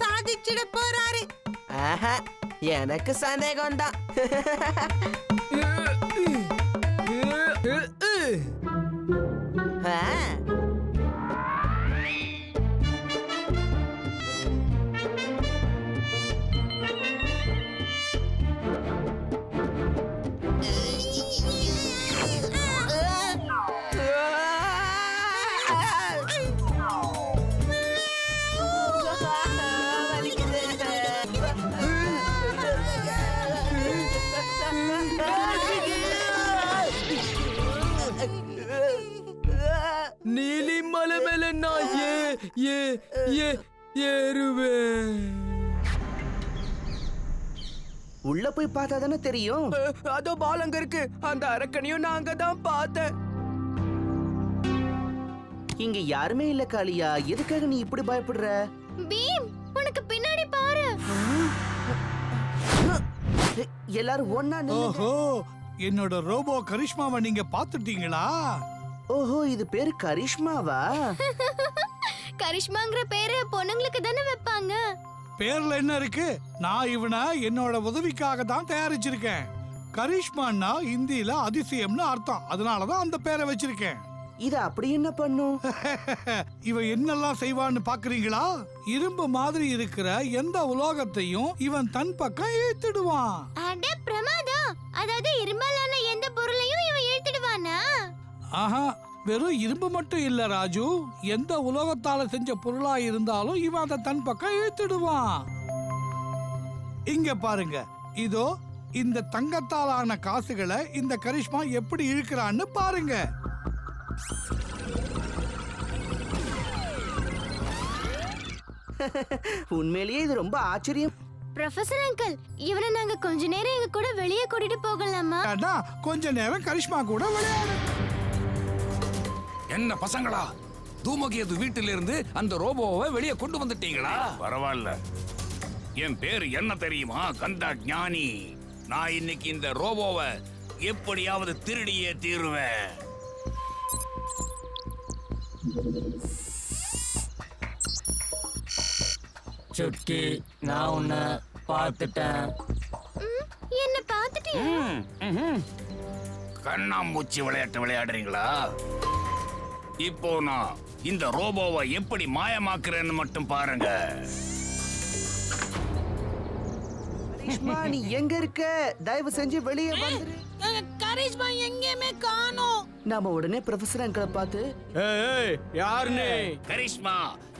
சாதிச்சிட போறாரு. எனக்கு சந்தேகம் தான். நீலி மலை மேல நான் ஏறுவேன். உள்ள போய் பார்த்தா தானே தெரியும். அதோ பால் அங்க இருக்கு. அந்த அரக்கனையும் நான் அங்கதான் பார்த்தேன். இங்க யாருமே இல்ல காளியா. எதுக்காக நீ இப்படி பயப்படுற? பீம், உனக்கு பின்னாடி பாரு. எல்லாரும் ஒண்ணா ஓஹோ, என்னோட ரோபோ கரிஷ்மாவை நீங்க பாத்துட்டீங்களா? ஓஹோ, இது பேரு கரிஷ்மாவா? கரிஷ்மாங்கிற பேரு பொண்ணுங்களுக்கு தானே வைப்பாங்க. பேர்ல என்ன இருக்கு? நான் இவனை என்னோட உதவிக்காக தான் தயாரிச்சிருக்கேன். கரிஷ்மான்னா ஹிந்தியில அதிசயம்னு அர்த்தம். அதனாலதான் அந்த பேரை வச்சிருக்கேன். இது அப்படி என்ன பண்ணும்? இவன் என்னெல்லாம் செய்வான்னு பாக்குறீங்களா? இரும்பு மாதிரி இருக்கிற எந்த உலோகத்தையும் இவன் தன் பக்கம் இழுத்துடுவான். அட பிரமாதம். அதாவது இரும்பாலான எந்த பொருளையும் இவன் இழுத்துடுவானா? ஆஹா, வெறும் இரும்பு மட்டும் இல்ல ராஜு. எந்த உலோகத்தால செஞ்ச பொருளா இருந்தாலும் இவன் அதை தன் பக்கம் இழுத்துடுவான். இங்க பாருங்க, இதோ இந்த தங்கத்தாலான காசுகளை இந்த கரிஷ்மா எப்படி இழுக்கிறான்னு பாருங்க. உண்மையிலேயே இது ரொம்ப ஆச்சரியம். ப்ரொஃபசர் அங்கிள், இவனை நாங்க கொஞ்ச நேரம் எங்க கூட வெளியே கூட்டிட்டு போகலாமா? கொஞ்ச நேரம் கரிஷ்மா கூட விளையாடு. என்ன பசங்களா, தூமகேது வீட்டிலிருந்து அந்த ரோபோவை வெளியே கொண்டு வந்துட்டீங்களா? பரவாயில்ல. என் பேரு என்ன தெரியுமா? கந்தா ஞானி. நான் இன்னைக்கு இந்த ரோபோவை எப்படியாவது திருடியே தீருவேன். சுட்கி, நான் உன்னை பார்த்துட்டேன். என்ன பார்த்துட்டீங்க? கண்ணாமூச்சி விளையாட்டு விளையாடுறீங்களா? இப்போ நான் இந்த ரோபோவை எப்படி மாயமாக்குறேன்னு மட்டும் பாருங்க. கரிஷ்மா, நீ எங்க இருக்க? தயவு செஞ்சு வெளியே வந்துரு. கரிஷ்மா எங்கேயுமே காணோம். நாம உடனே ப்ரொஃபசர் அங்கிளை பார்த்து, யாருன்னு? கரிஷ்மா,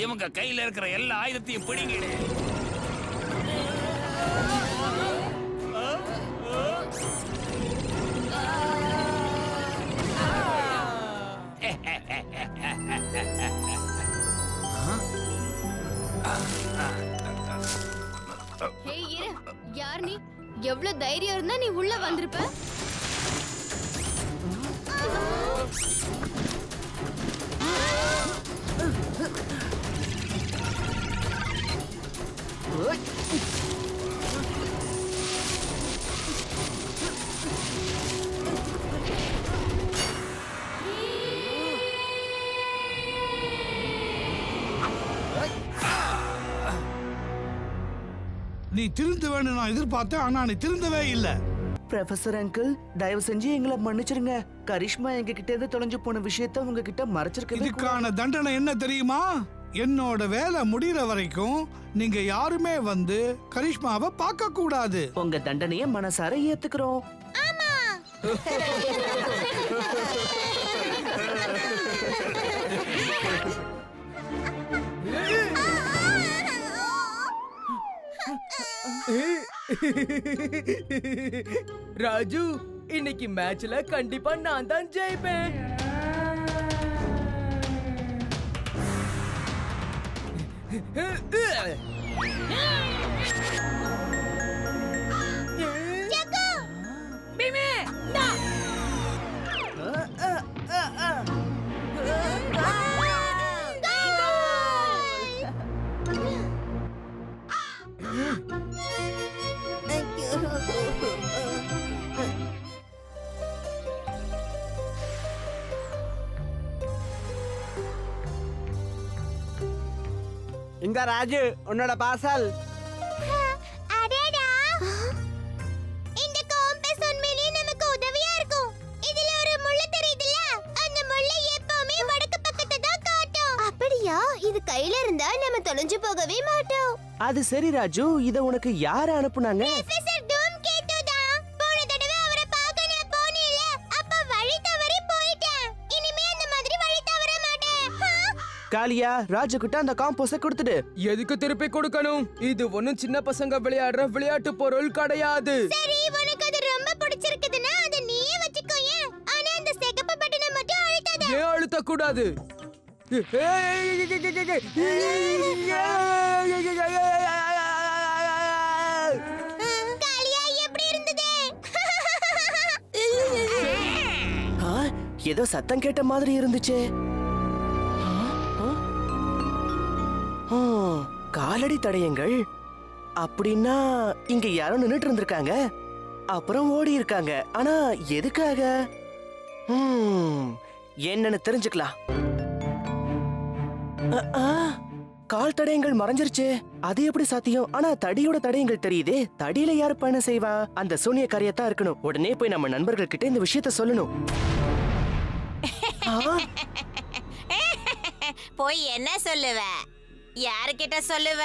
இவங்க கையில இருக்கிற எல்லா ஆயுதத்தையும் பிடிங்கிடு. யார் நீ? எவ்வளவு தைரியம் இருந்தா நீ உள்ள வந்திருப்ப? நீ திருந்துவேன்னு நான் எதிர்பார்த்தேன், ஆனா நீ திருந்தவே இல்ல. ப்ரொஃபசர் அங்கிள், தயவு செஞ்சு எங்களை மன்னிச்சிருங்க. கரிஷ்மா எங்க கிட்ட இருந்து தொலைஞ்சு போன விஷயத்த உங்ககிட்ட மறைச்சிருக்க. இதுக்கான தண்டனை என்ன தெரியுமா? என்னோட வேலை முடிகிற வரைக்கும் நீங்க யாருமே வந்து கரிஷ்மாவை பார்க்க கூடாது. உங்க தண்டனையை மனசார ஏத்துக்கிறோம். ராஜு, இன்னைக்கு மேட்ச்ல கண்டிப்பா நான் தான் ஜெயிப்பேன். இந்த ராஜு உன்னோட பார்சல். அடடா, இந்த காம்பஸ் உண்மையிலேயே நமக்கு உதவியா இருக்கும். இதுல ஒரு முள்ளு தெரியுதுல, அந்த முள்ளு எப்பவுமே வடக்கு பக்கத்தை தான் காட்டும். அப்படியா? இது கையில இருந்தா நம்ம தொலைஞ்சு போகவே மாட்டோம். அது சரி ராஜு, இத உனக்கு யாரு அனுப்புனாங்க? ப்ரொஃபசர் டூம்கேட்டு தான். போன தடவை அவரை பார்க்க நான் போனேன்ல, அப்ப வழி தவறி போயிட்டேன். இனிமே அந்த மாதிரி வழி தவற மாட்டேன். காளியா, ராஜு கிட்ட அந்த காம்போஸ கொடுத்துடு. எதுக்கு திருப்பி கொடுக்கணும்? இது ஒண்ணும் சின்ன பசங்க விளையாடுற விளையாட்டு பொருள் கிடையாது. சரி, உனக்கு அது ரொம்ப பிடிச்சிருக்குதுன்னா அதை நீயே வச்சுக்கோயே. ஆனா அந்த சிகப்பு பட்டனை மட்டும் அழுத்தாத. ஏன் அழுத்த கூடாது? காளியா, எப்படி இருந்தது? ஏதோ சத்தம் கேட்ட மாதிரி இருந்துச்சு. காலடி தடயங்கள் அப்படின்னா இங்க யாரோ நின்னுட்டு இருந்திருக்காங்க, அப்புறம் ஓடி இருக்காங்க. ஆனா எதுக்காக? என்னன்னு தெரிஞ்சுக்கலாம். கால் தடயங்கள் மறைஞ்சிருச்சு. அது எப்படி சாத்தியம்? ஆனா தடியோட தடயங்கள் தெரியுதே. தடியில யாரு பயணம் செய்வா? அந்த சூனியக்காரியத்தான் இருக்கணும். உடனே போய் நம்ம நண்பர்கள் கிட்ட இந்த விஷயத்த சொல்லணும். போய் என்ன சொல்லுவ? யாருக்கிட்ட சொல்லுவ?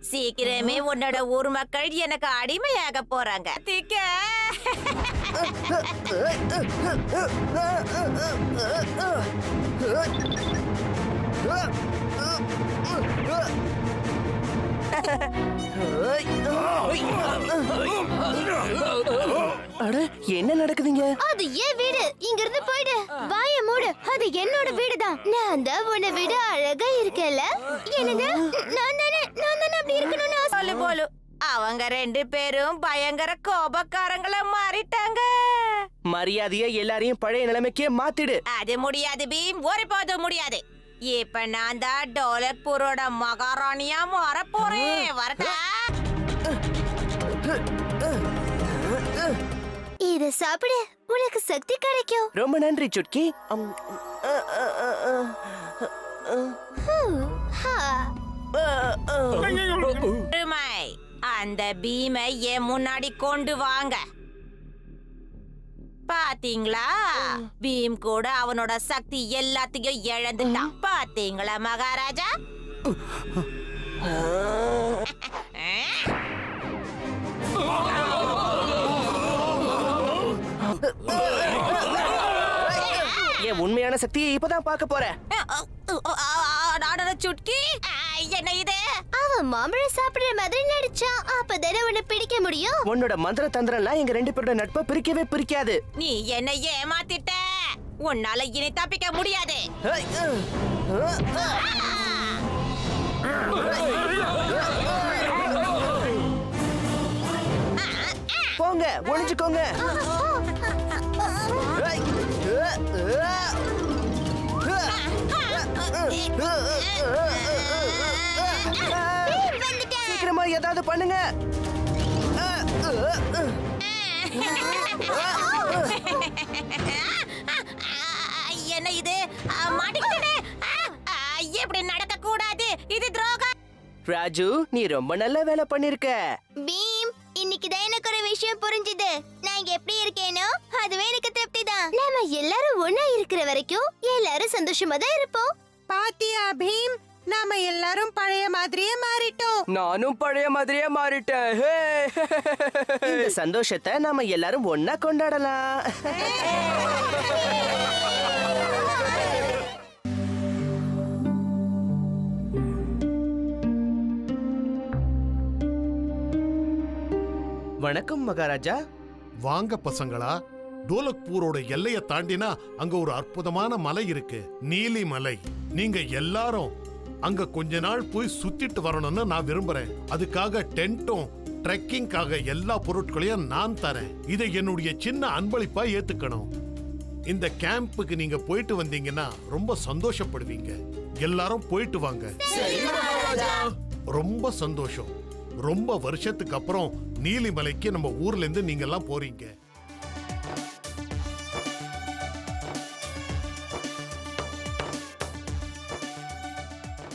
சீக்கிரமே உன்னோட ஊர் மக்கள் எனக்கு அடிமையாக போறாங்க. அட, என்ன நடக்குதுங்க? அது ஏன் வீடு. இங்க இருந்து போயிடு. வாய மூடு. அது என்னோட வீடு தான். நான் தான் உன்னை விட அழகா இருக்கேன்ல. என்னது? நான் தானே அப்படி இருக்கணும்னு ஆசை. போலு போலு, அவங்க ரெண்டு பேரும் பயங்கர கோபக்காரங்களா மாறிட்டாங்க. மரியாதையா எல்லாரையும் பழைய நிலைமைக்கே மாத்திடு. அது முடியாது பீம், ஒருபோதும் முடியாது. இப்ப நான் தான் டோலக்பூரோட மகாராணியா மாற போறேன். வரட்டா? இத சாப்பிடு, உனக்கு சக்தி கிடைக்கும். ரொம்ப நன்றி சுட்கி. பெருமை, அந்த பீமை என் முன்னாடி கொண்டு வாங்க. பாத்தீங்களா, பீம் கூட அவனோட சக்தி எல்லாத்தையும் இழந்துட்டான். பாத்தீங்களா மகாராஜா? என் உண்மையான சக்தியை இப்பதான் பார்க்க போறேன். சுட்கி, என்ன இது? அவன் மாம்பழம் சாப்பிடுற மாதிரி நடிச்சான். அப்பதானே உன்னை பிடிக்க முடியும். உன்னோட மந்திர தந்திரம்லாம் எங்க ரெண்டு பேரோட நட்பை பிரிக்கவே பிரிக்காது. நீ என்ன ஏமாத்திட்ட. உன்னால இனி தப்பிக்க முடியாது. போங்க, ஒளிஞ்சுக்கோங்க. சீக்கிரமா ஏதாவது பண்ணுங்க. என்ன இது? மாட்டிக்கிட்டே. எப்படி நடக்க கூடாது, இது துரோகம். ராஜு, நீ ரொம்ப நல்ல வேலை பண்ணிருக்க. பீம், இன்னைக்கு தான் எனக்கு ஒரு விஷயம் புரிஞ்சுது. நான் இங்க எப்படி இருக்கேனோ அதுவே எனக்கு திருப்தி தான். நாம எல்லாரும் ஒண்ணா இருக்கிற வரைக்கும் எல்லாரும் சந்தோஷமா தான் இருப்போம். பாத்தியா பீம், நாம எல்லாரும் பழைய மாதிரியே மாறிட்டோம். நானும் பழைய மாதிரியே மாறிட்டேன். இந்த சந்தோஷத்தை நாம எல்லாரும் ஒன்னா கொண்டாடலாம். வணக்கம் மகாராஜா. வாங்க பசங்களா. டோலக்பூரோட எல்லைய தாண்டினா அங்க ஒரு அற்புதமான மலை இருக்கு, நீலி மலை. நீங்க எல்லாரும் அங்க கொஞ்ச நாள் போய் சுத்திட்டு வரணும்னு நான் விரும்புறேன். அதுக்காக டென்ட்டும் ட்ரெக்கிங்காக எல்லா பொருட்களையும் நான் தரேன். இதை என்னுடைய சின்ன அன்பளிப்பா ஏத்துக்கணும். இந்த கேம்புக்கு நீங்க போயிட்டு வந்தீங்கன்னா ரொம்ப சந்தோஷப்படுவீங்க. எல்லாரும் போயிட்டு வாங்க. ரொம்ப சந்தோஷம். ரொம்ப வருஷத்துக்கு அப்புறம் நீலிமலைக்கு நம்ம ஊர்ல இருந்து நீங்க எல்லாம் போறீங்க.